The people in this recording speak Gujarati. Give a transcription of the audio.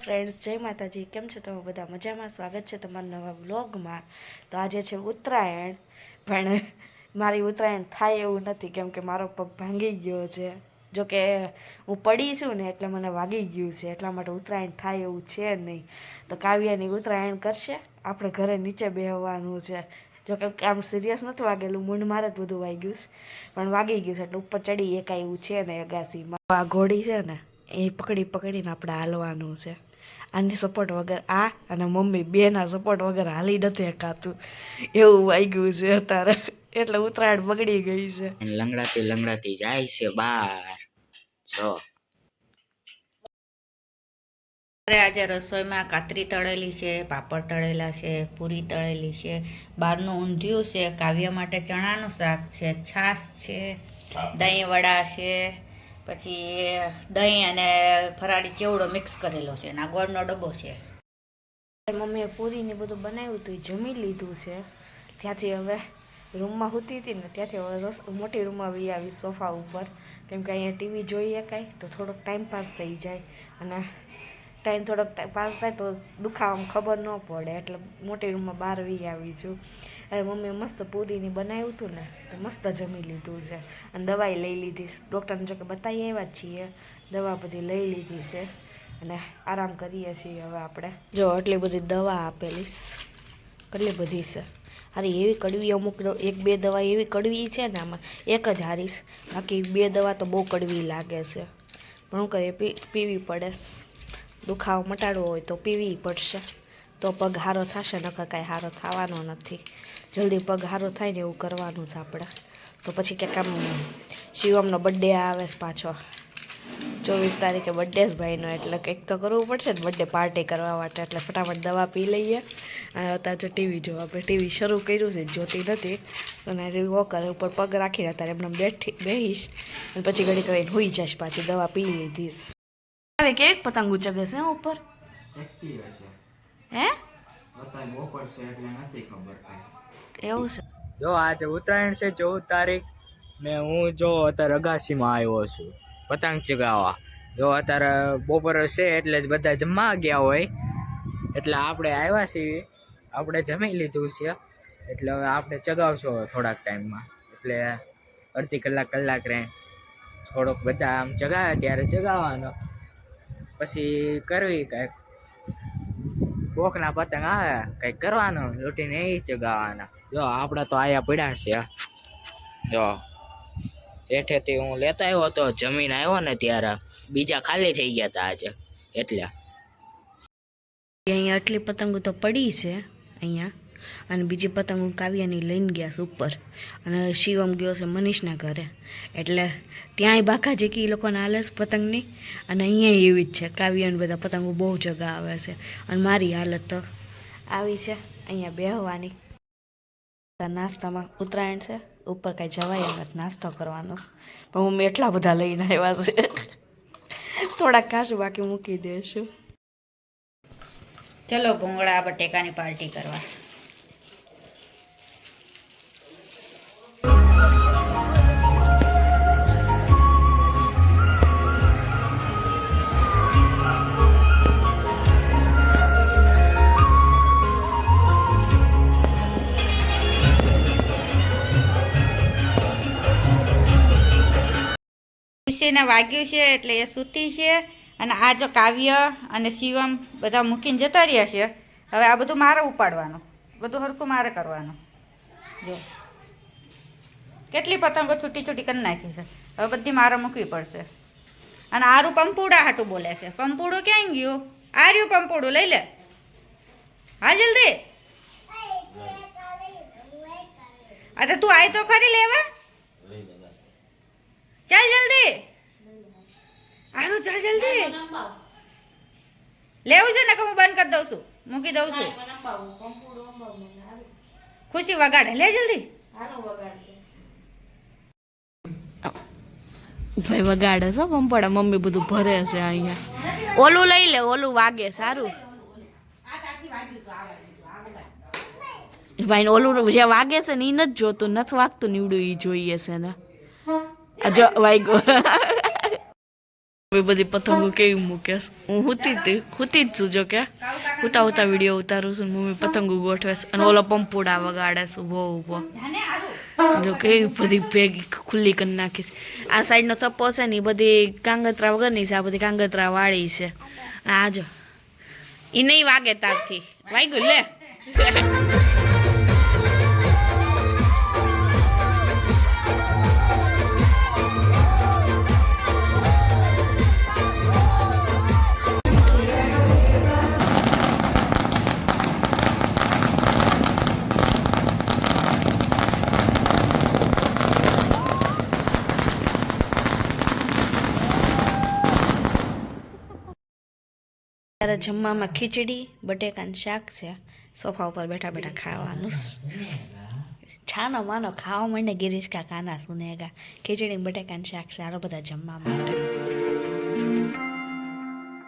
ફ્રેન્ડ્સ, જય માતાજી. કેમ છો તમે બધા? મજામાં? સ્વાગત છે તમારા નવા વ્લોગમાં. તો આજે છે ઉત્તરાયણ, પણ મારી ઉત્તરાયણ થાય એવું નથી કેમ કે મારો પગ ભાંગી ગયો છે. જોકે હું પડી છું ને એટલે મને વાગી ગયું છે, એટલા માટે ઉત્તરાયણ થાય એવું છે નહીં. તો કાવ્યાની ઉત્તરાયણ કરશે, આપણે ઘરે નીચે બેહવાનું છે. જોકે આમ સિરિયસ નથી વાગેલું, મૂંઢ મારે જ બધું વાગ્યું છે, પણ વાગી ગયું છે એટલે ઉપર ચડી એકાય એવું છે ને અગાસીમાં. આ ઘોડી છે ને એ પકડીને આપણે હાલવાનું છે. આની સપોર્ટ વગર આ અને મમ્મી બેના સપોર્ટ વગર હાલી નથી શકાતું એવું વાગ્યું છે અત્યારે, એટલે ઉત્તરાયણ બગડી ગઈ છે. લંગડાતી લંગડાતી જાય છે બાર. જો આજે રસોઈમાં કાતરી તળેલી છે, પાપડ તળેલા છે, પૂરી તળેલી છે, બહારનું ઊંધિયું છે, કાવ્ય માટે ચણાનું શાક છે, છાશ છે, દહીં વડા છે, પછી દહીં અને ફરાળી ચેવડો મિક્સ કરેલો છે અને આ ગોળનો ડબ્બો છે. મમ્મીએ પૂરીને બધું બનાવ્યું હતું, એ જમી લીધું છે. ત્યાંથી હવે રૂમમાં સૂતી હતી ને ત્યાંથી હવે મોટી રૂમમાં આવી સોફા ઉપર, કેમ કે અહીંયા ટીવી જોઈએ કાંઈ તો થોડોક ટાઈમ પાસ થઈ જાય, અને ટાઈમ થોડોક પાસ થાય તો દુખાવામાં ખબર ન પડે, એટલે મોટી રૂમમાં બહાર આવી છું. અને મમ્મીએ મસ્ત પૂરીની બનાવ્યું હતું ને તો મસ્ત જમી લીધું છે, અને દવાઈ લઈ લીધી. ડૉક્ટરને જો કે બતાવી આવ્યા જ છીએ, દવા બધી લઈ લીધી છે અને આરામ કરીએ છીએ હવે આપણે. જો આટલી બધી દવા આપેલી, કેટલી બધી છે. અરે એવી કડવી, અમુક એક બે દવા એવી કડવી છે ને આમાં એક જ હારીશ, બાકી બે દવા તો બહુ કડવી લાગે છે, પણ શું કરીએ પીવી પડે. દુખાવો મટાડવો હોય તો પીવી પડશે, તો પગ સારો થશે, નકર કાંઈ સારો થવાનો નથી. જલ્દી પગ સારો થાય ને એવું કરવાનું છે આપણે. તો પછી ક્યાંક આમ શિવમનો બર્થડે આવે છે પાછો, 24 તારીખે બર્થડે જ ભાઈનો, એટલે કંઈક તો કરવું પડશે ને બર્થડે પાર્ટી કરવા માટે, એટલે ફટાફટ દવા પી લઈએ. અને અત્યારે જો ટીવી જો, આપણે ટીવી શરૂ કર્યું છે, જોતી નથી, અને વોકર ઉપર પગ રાખીને અત્યારે એમને બેહીશ અને પછી ઘડી કરીને હોઈ જઈશ, પાછી દવા પી લીધીશ. હવે કે એક પતંગ ઉચગે છે ઉપર હે એવું છે. જો આજે ઉત્તરાયણ છે 14 તારીખ ને હું જો અત્યારે અગાસીમાં આવ્યો છું પતંગ ચગાવવા. જો અત્યારે બપોર છે એટલે જ બધા જમવા ગયા હોય, એટલે આપણે આવ્યા છીએ, આપણે જમી લીધું છે, એટલે હવે આપણે ચગાવશો થોડાક ટાઈમમાં, એટલે અડધી કલાક રહે થોડોક બધા આમ ચગાવે ત્યારે ચગાવવાનો, પછી કરવી કંઈક કોકના પતંગ આવે કંઈક કરવાનું લૂંટીને એ ચગાવવાના. જો આપણે તો આયા પડ્યા છે. જો હેઠેથી હું લેતા આવ્યો હતો, જમીન આવ્યો ને ત્યારે બીજા ખાલી થઈ ગયા હતા આજે, એટલે અહીંયા આટલી પતંગો તો પડી છે અહીંયા, અને બીજી પતંગો કાવ્યાની લઈને ગયા છે ઉપર, અને શિવમ ગયો છે મનીષના ઘરે, એટલે ત્યાંય બાકા જેકી લોકોને હાલે છે પતંગની, અને અહીંયા એવી જ છે. કાવ્યાને બધા પતંગો બહુ જગા આવે છે, અને મારી હાલત તો આવી છે અહીંયા બેહવાની. નાસ્તામાં ઉત્તરાયણ છે, ઉપર કાંઈ જવાય એમ નથી નાસ્તો કરવાનો, પણ મમ્મી એટલા બધા લઈને આવ્યા છે, થોડાક ખાશું બાકી મૂકી દઈશું. ચલો ભૂંગળા બટેકાની પાર્ટી કરવા. ખુશીને વાગ્યું છે એટલે એ સૂતી છે, અને આ જો કાવ્ય અને શિવમ બધા મૂકીને જતા રહ્યા છે. હવે આ બધું મારે ઉપાડવાનું, બધું હરખું મારે કરવાનું. જો કેટલી પતંગો છૂટી કરી નાખી છે, હવે બધી મારે મૂકવી પડશે. અને આરું પંપુડા હાટું બોલે છે. પંપુડું ક્યાં ગયું? આ રહ્યું પંપુડું, લઈ લે, હા જલ્દી. અરે તું આય તો ખરી લેવા, ચાલ જલ્દી. આરું ચાલ જલ્દી, લેવું છે ને કે હું બંધ કરી દઉં છું, મૂકી દઉં છું. ખુશી વગાડે, લે જલ્દી. ભાઈ વગાડે છો પંપડા, મમ્મી બધું ભરે છે અહીંયા. ઓલું લઈ લે, ઓલું વાગે સારું. ભાઈ ઓલું જે વાગે છે ને એ નથી જોતું, નથી વાગતું નીવડું એ જોઈએ છે ને. જો વાગ્યો. એ બધી પતંગો કેવી મૂકે છે. હું હુતી જ છું જો કે હુતા વિડીયો ઉતારું છું. મમ્મી પતંગો ગોઠવે છે અને ઓલો પંપોડા વગાડે છે ઊભો જો કેવી બધી ભેગી ખુલ્લી કરી નાખીશ. આ સાઈડનો ચપ્પો છે ને એ બધી કાંગતરા વગરની છે, આ બધી કાંગતરા વાળી છે. આ જો એ નહીં વાગે તારથી વાગ્યું લે. ત્યારે જમવામાં ખીચડી બટેકાનું શાક છે. સોફા ઉપર બેઠા બેઠા ખાવાનું. છાનો માનો ખાવા માંડે ગિરીશ કા કાના સુનેગા. ખીચડી બટેકાનું શાક છે. આરો બધા જમવા માટે